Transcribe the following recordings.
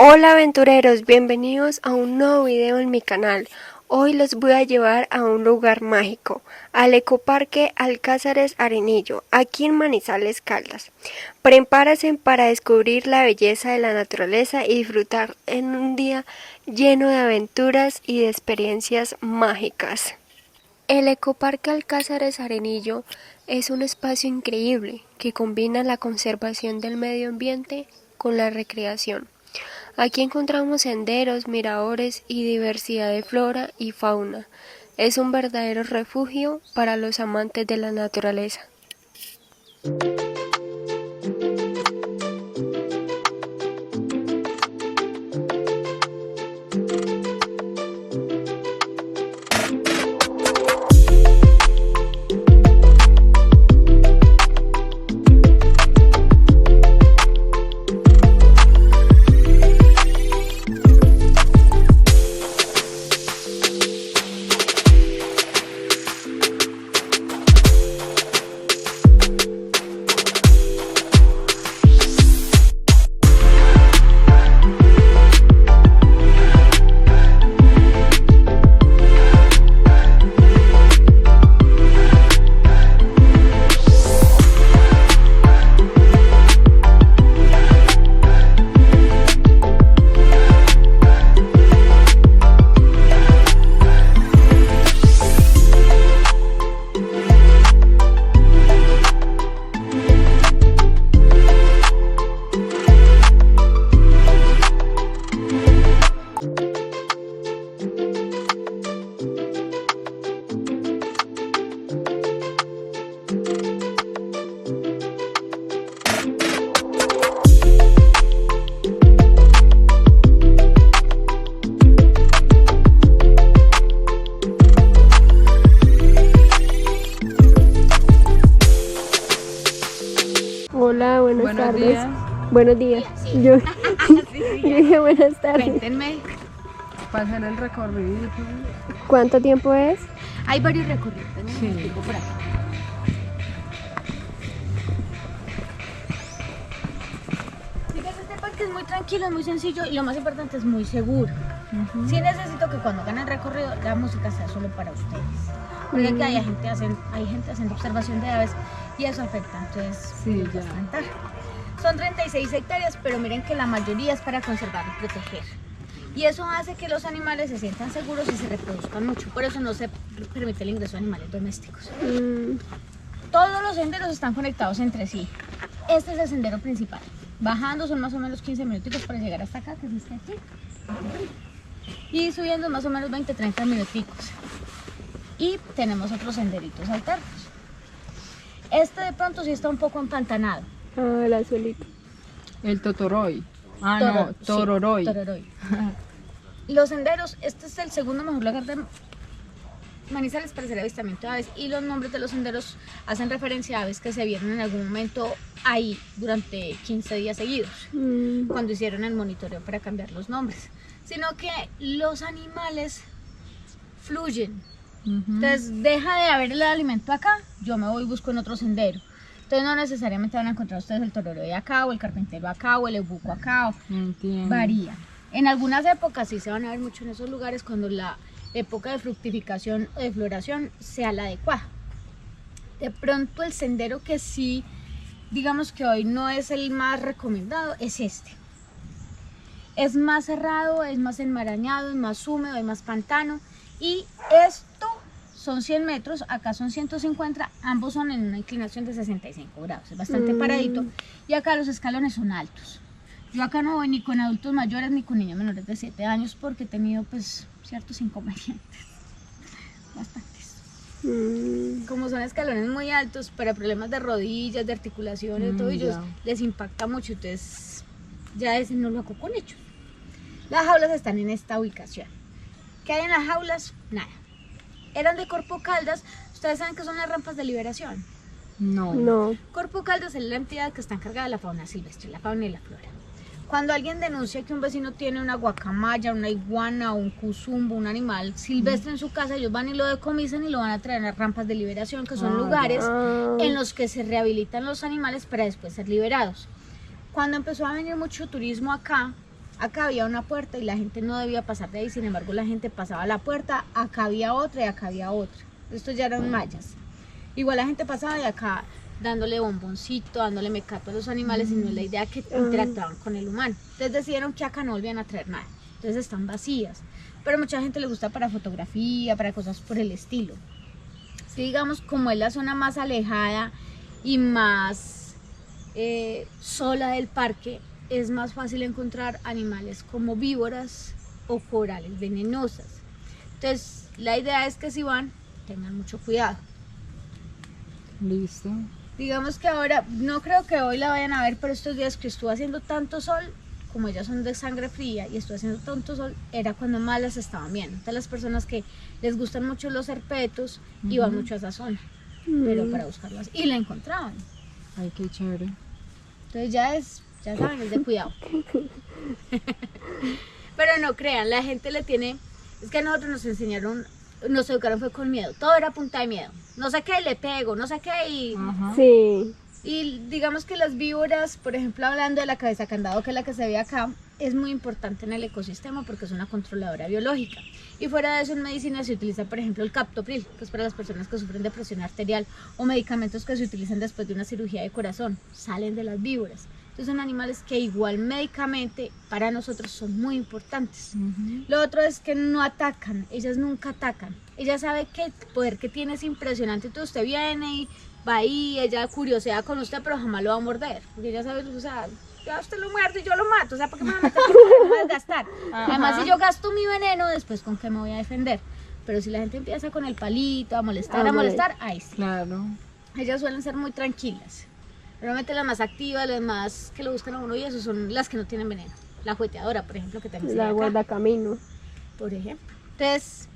Hola aventureros, bienvenidos a un nuevo video en mi canal. Hoy los voy a llevar a un lugar mágico, al Ecoparque Alcázares Arenillo, aquí en Manizales, Caldas. Prepárense para descubrir la belleza de la naturaleza y disfrutar en un día lleno de aventuras y de experiencias mágicas. El Ecoparque Alcázares Arenillo es un espacio increíble que combina la conservación del medio ambiente con la recreación. Aquí encontramos senderos, miradores y diversidad de flora y fauna. Es un verdadero refugio para los amantes de la naturaleza. Hola, buenas tardes. Días. Buenos días. Yo dije buenas tardes. Cuéntenme, Para hacer el recorrido. ¿Cuánto tiempo es? hay varios recorridos, ¿no? Sí. Explico por acá. Fíjense, este parque es muy tranquilo, es muy sencillo y lo más importante es muy seguro. Sí necesito que cuando hagan el recorrido la música sea solo para ustedes. Porque aquí hay gente haciendo observación de aves y eso afecta, entonces Sí, les va a ya. espantar. Son 36 hectáreas, pero miren que la mayoría es para conservar y proteger. Y eso hace que los animales se sientan seguros y se reproduzcan mucho. Por eso no se permite el ingreso de animales domésticos. Todos los senderos están conectados entre sí. Este es el sendero principal. Bajando son más o menos 15 minuticos para llegar hasta acá, que es este aquí. Y subiendo más o menos 20-30 minuticos. Y tenemos otros senderitos alternos. Este de pronto sí está un poco empantanado. Ah, el azulito. El Totoroy. Sí, Tororoy. Tororoy. Los senderos, este es el segundo mejor lugar de Manizales para hacer avistamiento de aves y los nombres de los senderos hacen referencia a aves que se vieron en algún momento ahí durante 15 días seguidos, cuando hicieron el monitoreo para cambiar los nombres, sino que los animales fluyen. Entonces deja de haber el alimento acá, yo me voy y busco en otro sendero. Entonces no necesariamente van a encontrar ustedes el torero acá, o el carpintero acá, o el eubuco acá, Entiendo. varía. En algunas épocas sí se van a ver mucho en esos lugares cuando la época de fructificación o de floración sea la adecuada. De pronto el sendero que sí, digamos que hoy no es el más recomendado, es este. Es más cerrado, es más enmarañado, es más húmedo, hay más pantano. Y esto son 100 metros, acá son 150, ambos son en una inclinación de 65 grados, es bastante paradito. Y acá los escalones son altos. Yo acá no voy ni con adultos mayores ni con niños menores de 7 años porque he tenido pues ciertos inconvenientes, bastantes. Como son escalones muy altos para problemas de rodillas, de articulaciones, de tobillos, ya. les impacta mucho, entonces ya ese no lo hago con ellos. Las jaulas están en esta ubicación. ¿Qué hay en las jaulas? Nada. Eran de Corpo Caldas. Ustedes saben que son las rampas de liberación. No. Corpo Caldas es la entidad que está encargada de la fauna silvestre, la fauna y la flora. Cuando alguien denuncia que un vecino tiene una guacamaya, una iguana, un cuzumbo, un animal silvestre en su casa, ellos van y lo decomisan y lo van a traer a las rampas de liberación, que son lugares en los que se rehabilitan los animales para después ser liberados. Cuando empezó a venir mucho turismo acá, acá había una puerta y la gente no debía pasar de ahí, sin embargo la gente pasaba a la puerta, acá había otra y acá había otra. Estos ya eran mallas. Igual la gente pasaba de acá dándole bomboncito, dándole mecato a los animales y no es la idea que interactuaban con el humano. Entonces decidieron que acá no volvían a traer nada. Entonces están vacías. Pero mucha gente le gusta para fotografía, para cosas por el estilo. Sí, digamos, como es la zona más alejada y más sola del parque, es más fácil encontrar animales como víboras o corales venenosas. Entonces, la idea es que si van, tengan mucho cuidado. Listo. Digamos que ahora, no creo que hoy la vayan a ver, pero estos días que estuvo haciendo tanto sol, como ellas son de sangre fría y estuvo haciendo tanto sol, era cuando más las estaban viendo. Entonces las personas que les gustan mucho los herpetos iban mucho a esa zona, pero para buscarlas, y la encontraban. Ay, qué chévere. Entonces ya saben, es de cuidado. Pero no crean, la gente le tiene, es que a nosotros nos enseñaron, nos educaron fue con miedo, todo era punta de miedo. No sé qué, le pego, no sé qué, Sí. y digamos que las víboras, por ejemplo, hablando de la cabeza candado, que es la que se ve acá, es muy importante en el ecosistema porque es una controladora biológica. Y fuera de eso, en medicina se utiliza, por ejemplo, el captopril, que es para las personas que sufren de presión arterial, o medicamentos que se utilizan después de una cirugía de corazón, salen de las víboras. Entonces son animales que igual médicamente para nosotros son muy importantes. Lo otro es que no atacan, ellas nunca atacan. Ella sabe que el poder que tiene es impresionante, entonces usted viene y va ahí, ella curiosea con usted, pero jamás lo va a morder, porque ella sabe, o sea, ya usted lo muerde y yo lo mato, o sea, ¿por qué me va a meter? Me va a desgastar. Además, si yo gasto mi veneno, después ¿con qué me voy a defender? Pero si la gente empieza con el palito, a molestar, ahí sí. Claro. Ellas suelen ser muy tranquilas. Normalmente las más activas, las más que lo buscan a uno y eso son las que no tienen veneno. La jugueteadora, por ejemplo, que también se ve La acá, guardacamino. por ejemplo. Entonces,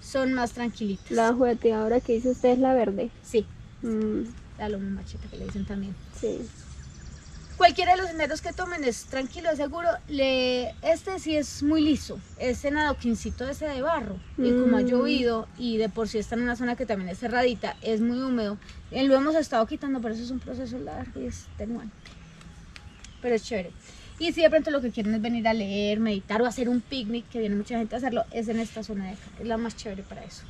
son más tranquilitas. La jugueteadora que dice usted es la verde. Sí, Mm, la lomo machete que le dicen también. sí. Cualquiera de los senderos que tomen es tranquilo, es seguro. Este sí es muy liso, es en adoquincito ese de barro. Y como ha llovido y de por sí está en una zona que también es cerradita, es muy húmedo. Lo hemos estado quitando, pero eso es un proceso largo y es extenuante. Pero es chévere. Y si de pronto lo que quieren es venir a leer, meditar o hacer un picnic, que viene mucha gente a hacerlo, es en esta zona de acá. Es la más chévere para eso.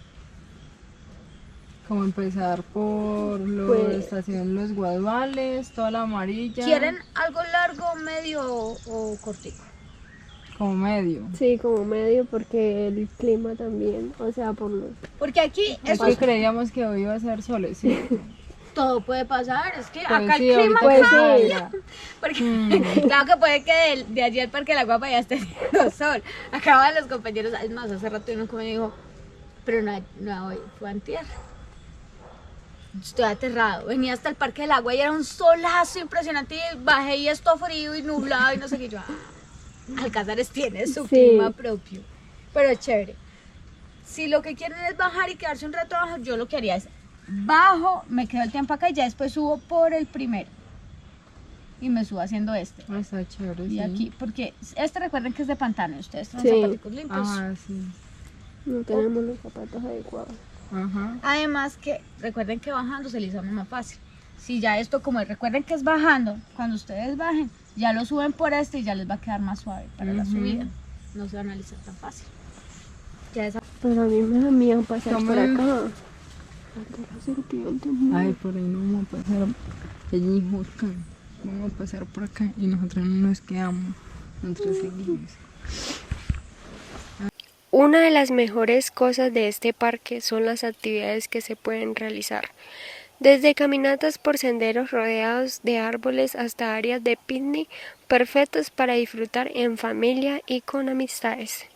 Como empezar por Pues- estación Los Guaduales, toda la amarilla. ¿Quieren algo largo, medio o cortico? Como medio. Sí, como medio porque el clima también, o sea, por los... Porque aquí Es eso que creíamos que hoy iba a ser solecito. todo puede pasar, es que Pues acá sí, el clima ahorita que cambia. salga. Porque claro que puede que de allí al Parque del Agua ya esté haciendo sol. Acaban los compañeros, es más, hace rato uno como me dijo, pero no hoy, fue antier. Estoy aterrado, venía hasta el Parque del Agua y era un solazo impresionante y bajé y esto frío y nublado y no sé qué. Yo, Alcázares tiene su clima propio, pero es chévere. Si lo que quieren es bajar y quedarse un rato abajo, yo lo que haría es bajo, me quedo el tiempo acá y ya después subo por el primero y me subo haciendo este. Ah, está chévere, Y sí. aquí, porque este recuerden que es de pantano, ustedes traen Sí. zapaticos limpios. Ajá, sí. No tenemos los zapatos adecuados. Ajá. Además que recuerden que bajando se les hace más fácil. Si ya esto, como recuerden que es bajando, cuando ustedes bajen, ya lo suben por este y ya les va a quedar más suave para la subida. No se van a alisar tan fácil. Ya esa... Pero a mí me da miedo pasar por Tomen- acá. La serpiente. Ay, por ahí no vamos a pasar. Ella dijo acá. Vamos a pasar por acá y nosotros no nos quedamos. Nosotros seguimos. Una de las mejores cosas de este parque son las actividades que se pueden realizar, desde caminatas por senderos rodeados de árboles hasta áreas de picnic perfectos para disfrutar en familia y con amistades.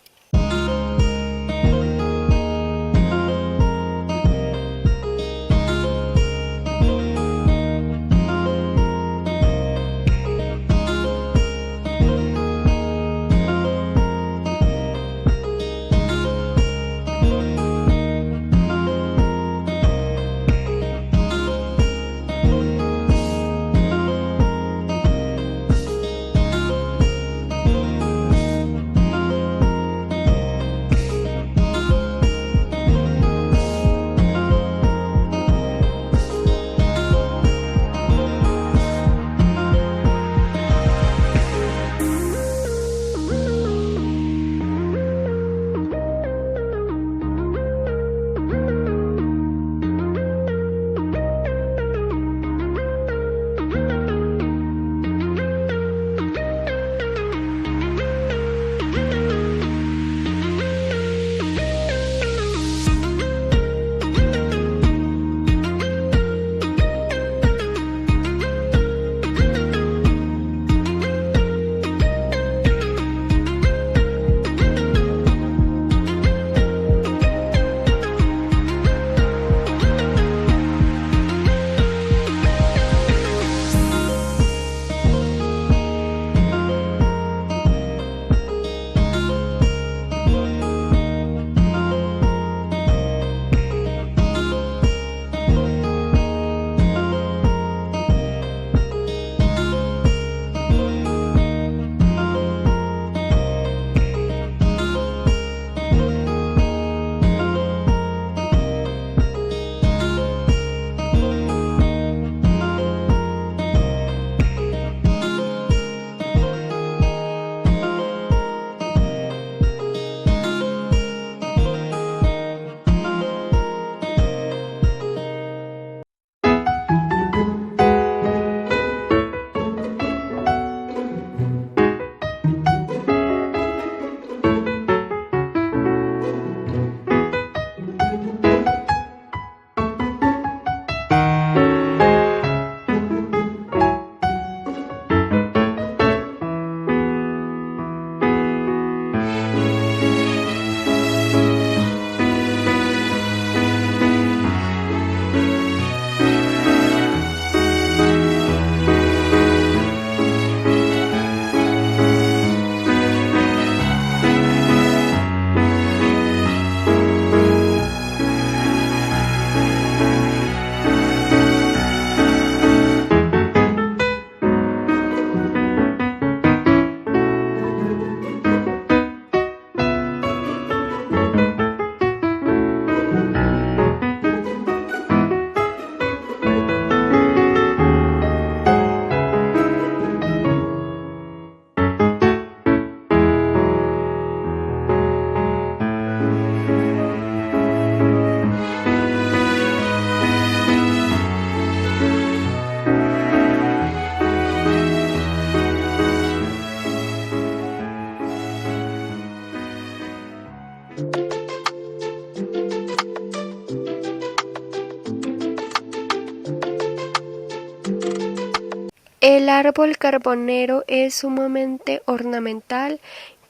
El árbol carbonero es sumamente ornamental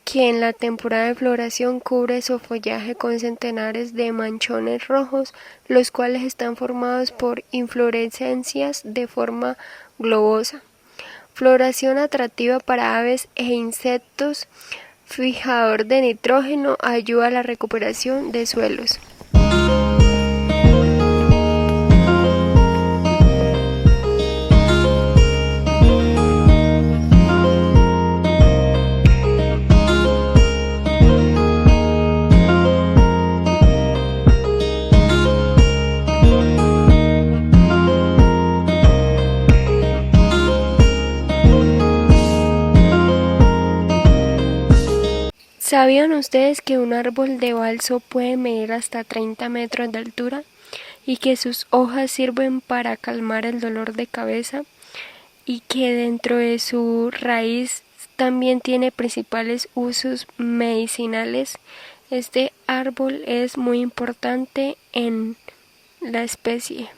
que en la temporada de floración cubre su follaje con centenares de manchones rojos, los cuales están formados por inflorescencias de forma globosa. Floración atractiva para aves e insectos, fijador de nitrógeno, ayuda a la recuperación de suelos. ¿Sabían ustedes que un árbol de balso puede medir hasta 30 metros de altura y que sus hojas sirven para calmar el dolor de cabeza y que dentro de su raíz también tiene principales usos medicinales? Este árbol es muy importante en la especie.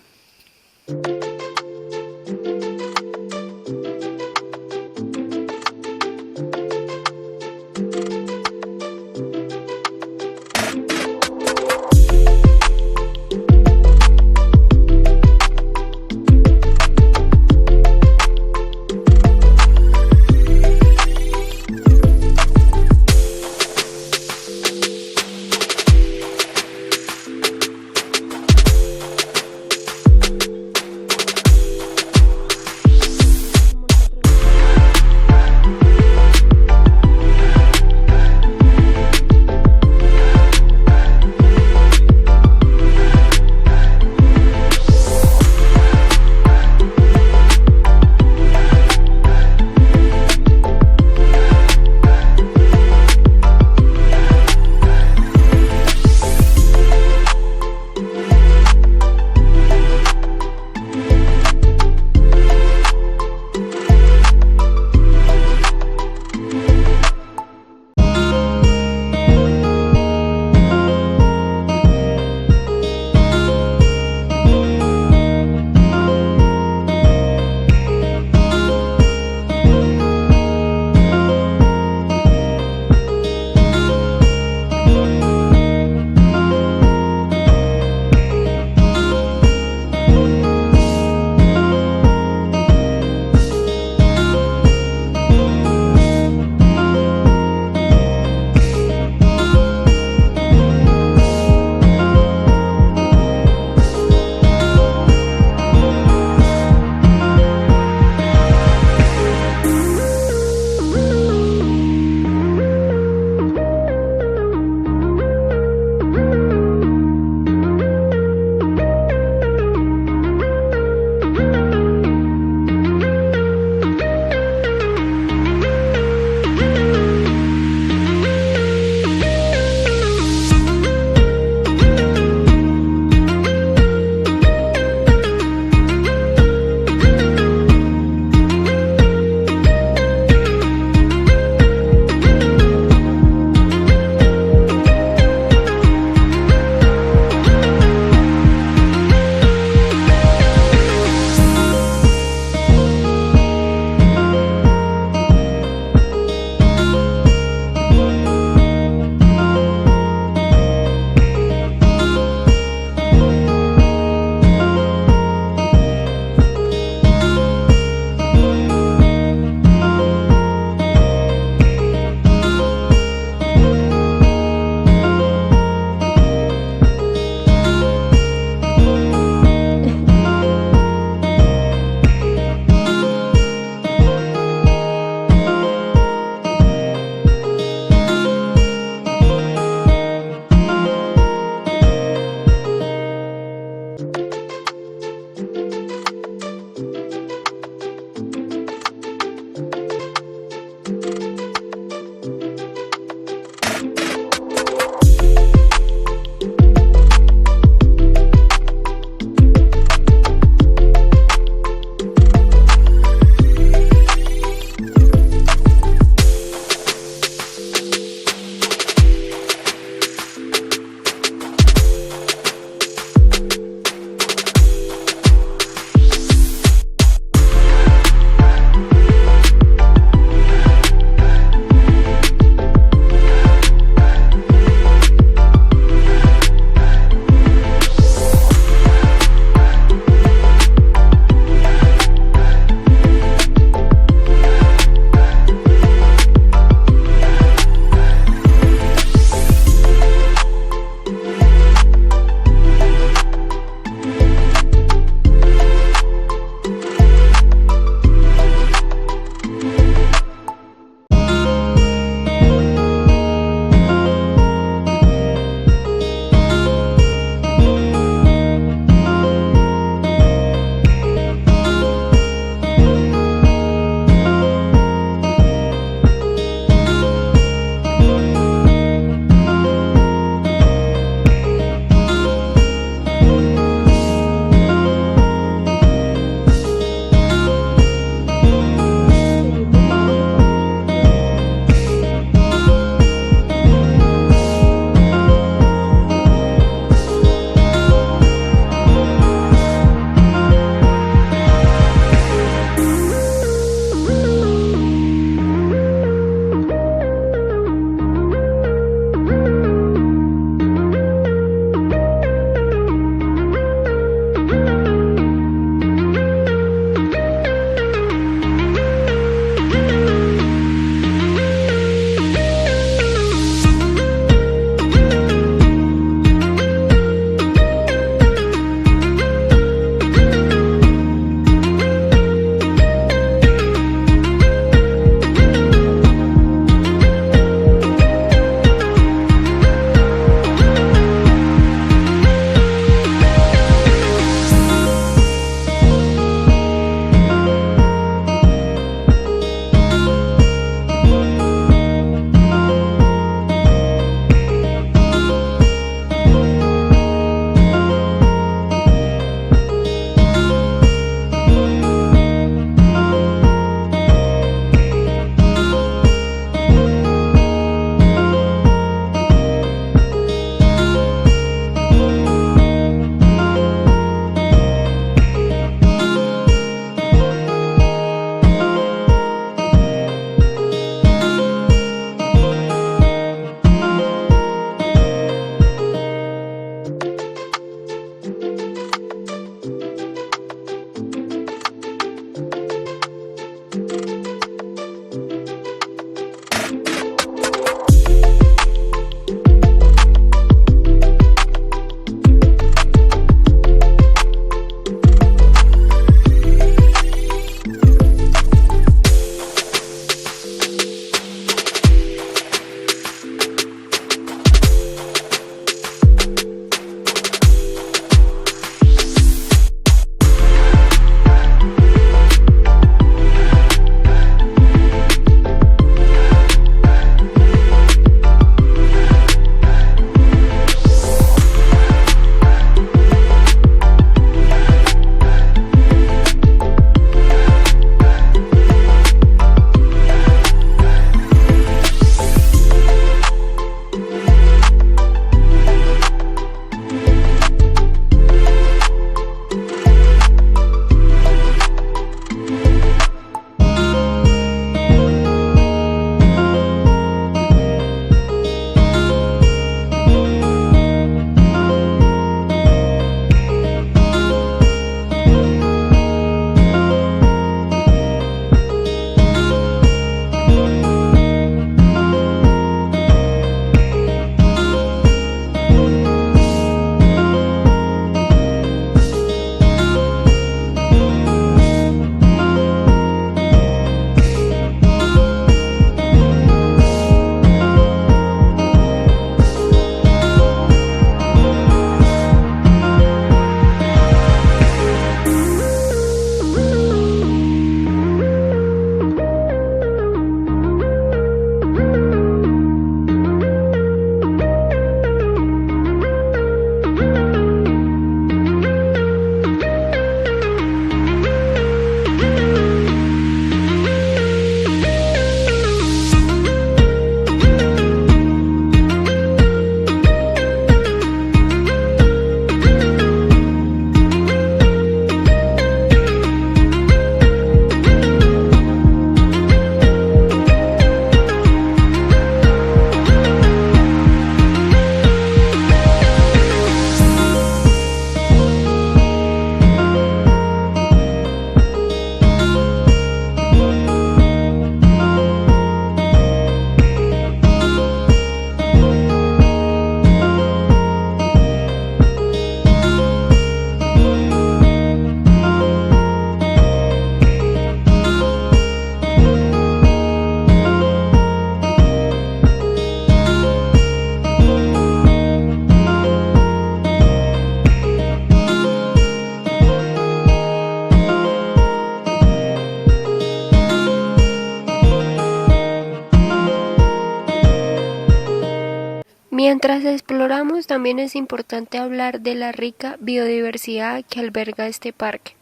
Mientras exploramos, también es importante hablar de la rica biodiversidad que alberga este parque.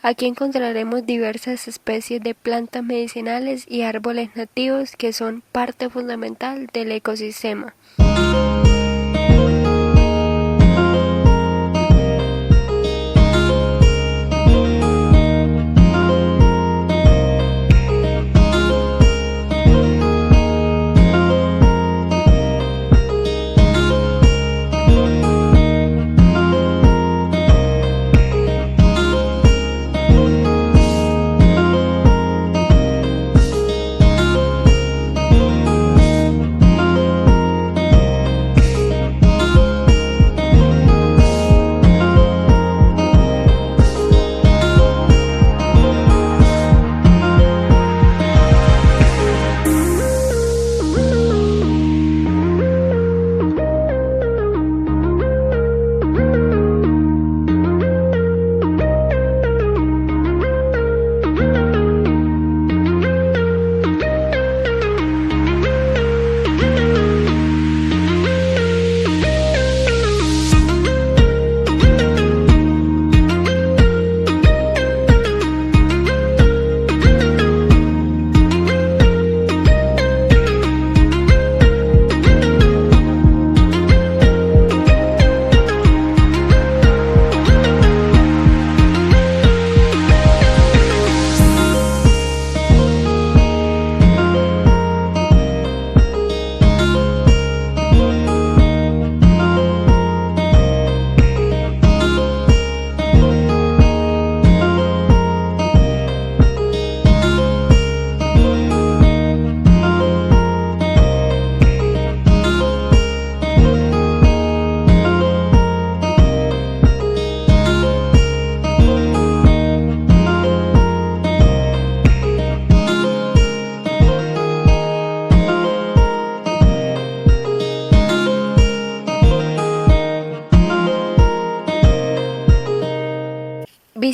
Aquí encontraremos diversas especies de plantas medicinales y árboles nativos que son parte fundamental del ecosistema.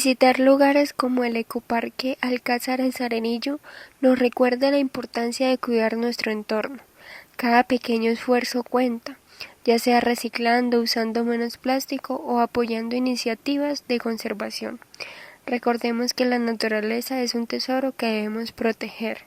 Visitar lugares como el Ecoparque Alcázares Arenillo nos recuerda la importancia de cuidar nuestro entorno. Cada pequeño esfuerzo cuenta, ya sea reciclando, usando menos plástico o apoyando iniciativas de conservación. Recordemos que la naturaleza es un tesoro que debemos proteger.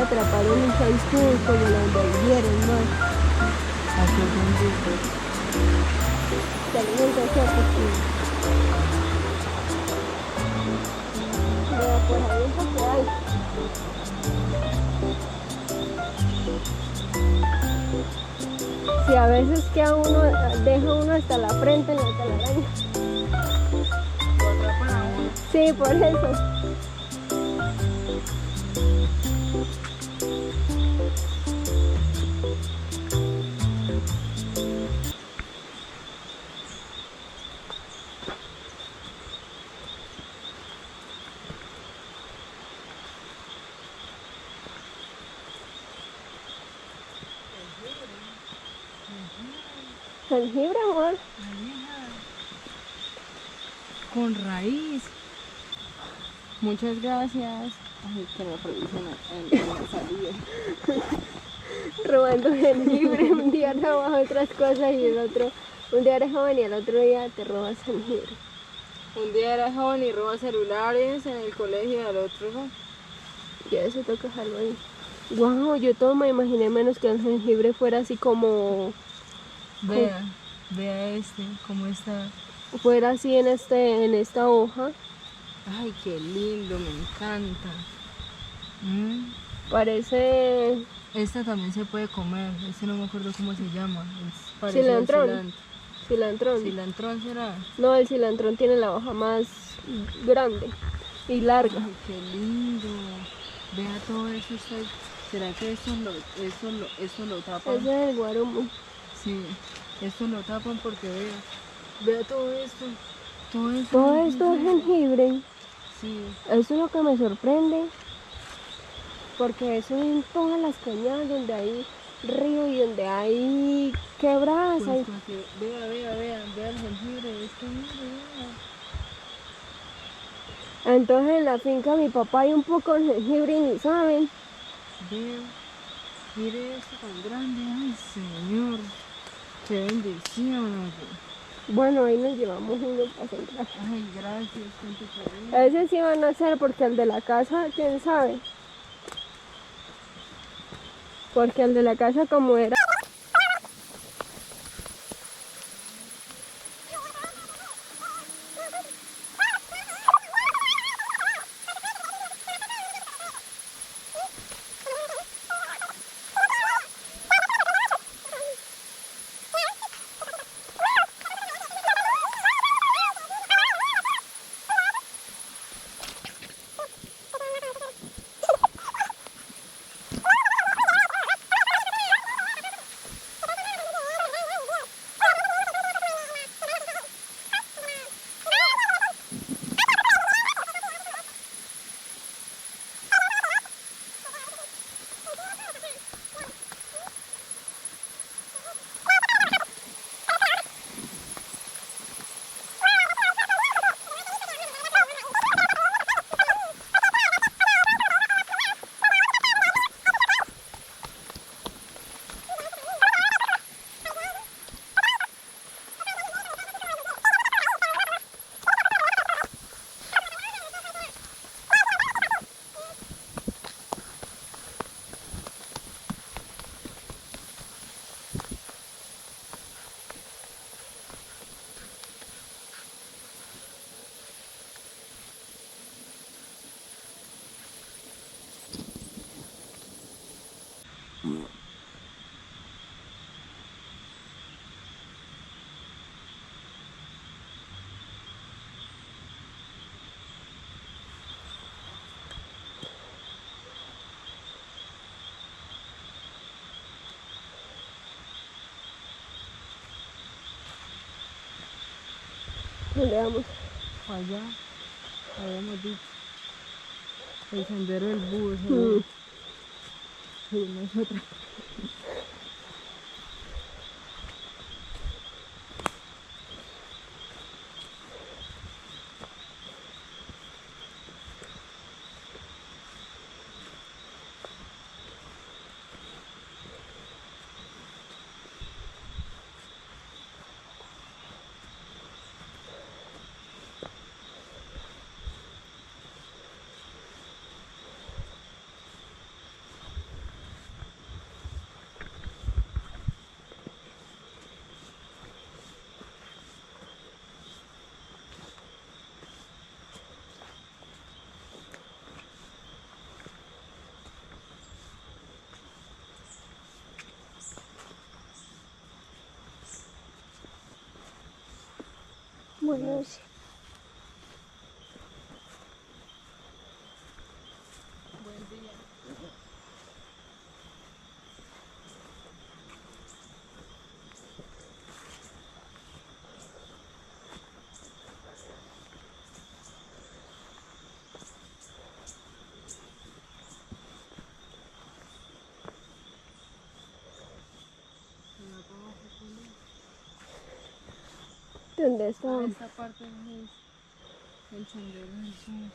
atraparon un zancudo y como lo envolvieron, ¿no? Aquí es un grupo. Salimos de esa piscina. Vea, por ahí un poco alto. Si a veces queda uno, deja uno hasta la frente en la telaraña. Lo atrapan a uno. Sí, por eso. Jengibre, amor. Con raíz. Muchas gracias. Ay, que me producen en la salida. Robando jengibre. Un día trabaja otras cosas y el otro, un día eres joven y el otro día te robas jengibre. Un día era joven y roba celulares en el colegio y al otro no. Ya eso toca dejarlo ahí. Wow, yo todo me imaginé menos que el jengibre fuera así como, Vea, vea cómo está. fuera así en esta hoja. Ay, qué lindo, me encanta. Parece Esta también se puede comer, no me acuerdo cómo se llama. Parece cilantrón. Cilantrón. Cilantrón será. No, el cilantrón tiene la hoja más grande y larga. Ay, qué lindo. Vea todo eso. ¿Será que eso lo tapan? Ese es el guarumo. Sí, esto lo tapan porque vea todo esto. Todo esto. Todo esto es jengibre. Sí. Eso es lo que me sorprende. Porque eso en todas las cañadas donde hay río y donde hay quebradas. Pues hay... porque, vea el jengibre, es jengibre, vea. Entonces en la finca de mi papá hay un poco de jengibre y ni saben. Vea, mire esto tan grande, ay señor, qué bendición. Bueno, ahí nos llevamos uno para sembrar. Ay, gracias, tanto cariño. Ese sí van a hacer porque el de la casa, quién sabe. Porque el de la casa como era... ¿Dónde vamos? Allá, habíamos dicho, el sendero del búho, según nosotros. Bueno, sí. Buen día. ¿Dónde está? Esta parte es el sendero del sur.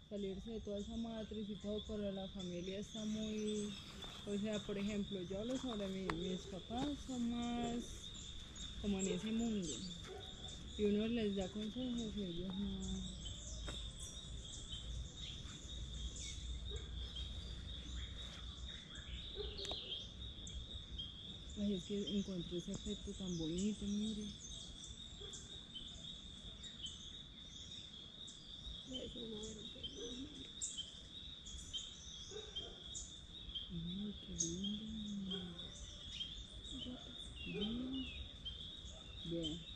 Salirse de toda esa matriz y todo, pero la familia está muy, o sea, por ejemplo, yo hablo sobre mis papás son más como en ese mundo y uno les da consejos y ellos no. Ay, es que encontré ese efecto tan bonito, mire. Ay, qué lindo. Bien. Bien.